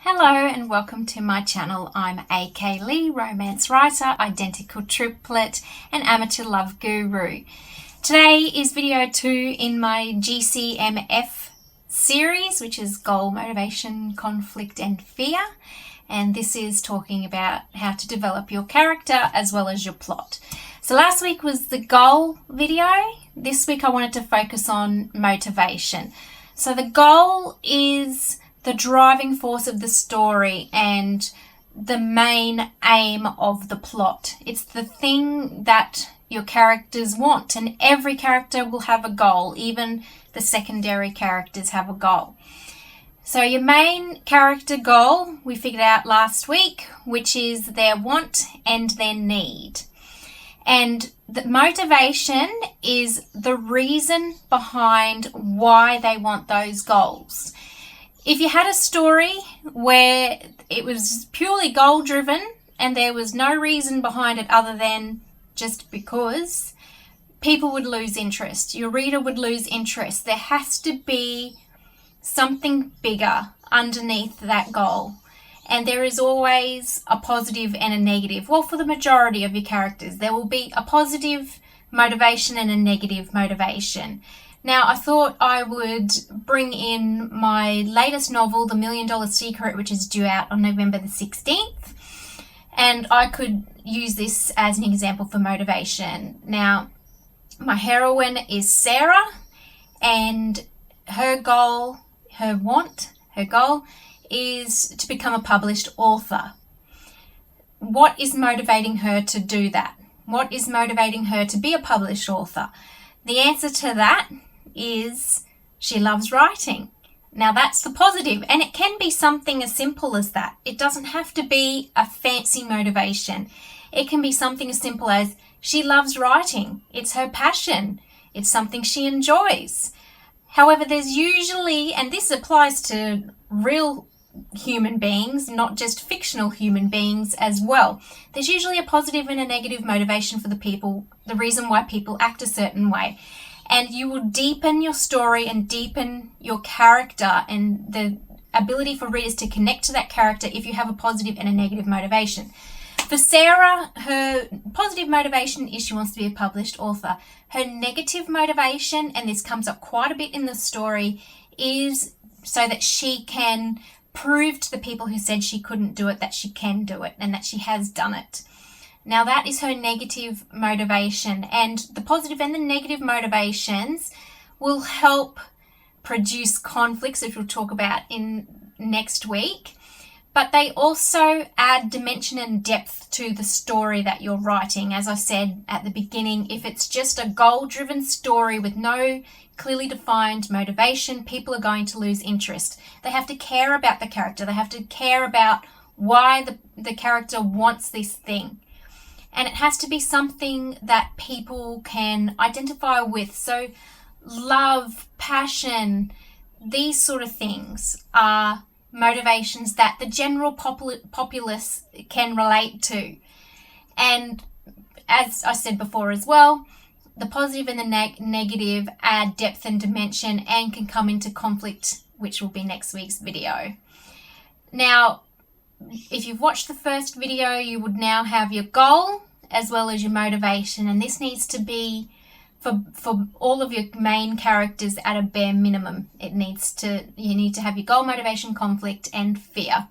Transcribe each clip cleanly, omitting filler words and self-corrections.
Hello and welcome to my channel. I'm AK Lee, romance writer, identical triplet and amateur love guru. Today is video 2 in my GMCF series, which is Goal, Motivation, Conflict and Fear. And this is talking about how to develop your character as well as your plot. So last week was the goal video. This week I wanted to focus on motivation. So the goal is the driving force of the story and the main aim of the plot. It's the thing that your characters want, and every character will have a goal. Even the secondary characters have a goal. So your main character goal we figured out last week, which is their want and their need. And the motivation is the reason behind why they want those goals. If you had a story where it was purely goal driven and there was no reason behind it other than just because, people would lose interest. Your reader would lose interest. There has to be something bigger underneath that goal. And there is always a positive and a negative. Well, for the majority of your characters, there will be a positive motivation and a negative motivation. Now, I thought I would bring in my latest novel, The $1 Million Secret, which is due out on November the 16th. And I could use this as an example for motivation. Now, my heroine is Sarah, and her goal, her goal is to become a published author. What is motivating her to do that? What is motivating her to be a published author? The answer to that is she loves writing. Now that's the positive, and it can be something as simple as that. It doesn't have to be a fancy motivation. It can be something as simple as she loves writing. It's her passion. It's something she enjoys. However, there's usually, and this applies to real human beings, not just fictional human beings as well, there's usually a positive and a negative motivation for the reason why people act a certain way. And you will deepen your story and deepen your character and the ability for readers to connect to that character if you have a positive and a negative motivation. For Sarah, her positive motivation is she wants to be a published author. Her negative motivation, and this comes up quite a bit in the story, is so that she can prove to the people who said she couldn't do it that she can do it and that she has done it. Now that is her negative motivation, and the positive and the negative motivations will help produce conflicts, which we'll talk about in next week. But they also add dimension and depth to the story that you're writing. As I said at the beginning, if it's just a goal-driven story with no clearly defined motivation, people are going to lose interest. They have to care about the character. They have to care about why the character wants this thing. And it has to be something that people can identify with. So love, passion, these sort of things are motivations that the general populace can relate to. And as I said before as well, the positive and the negative add depth and dimension and can come into conflict, which will be next week's video. Now, if you've watched the first video, you would now have your goal as well as your motivation, and this needs to be for all of your main characters at a bare minimum. You need to have your goal, motivation, conflict and fear.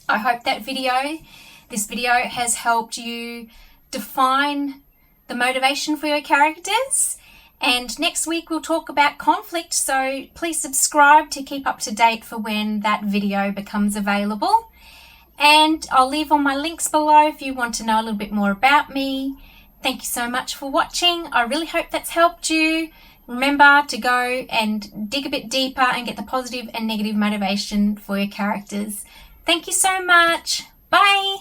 I hope this video has helped you define the motivation for your characters, and next week we'll talk about conflict, so please subscribe to keep up to date for when that video becomes available. And I'll leave all my links below if you want to know a little bit more about me. Thank you so much for watching. I really hope that's helped you. Remember to go and dig a bit deeper and get the positive and negative motivation for your characters. Thank you so much. Bye.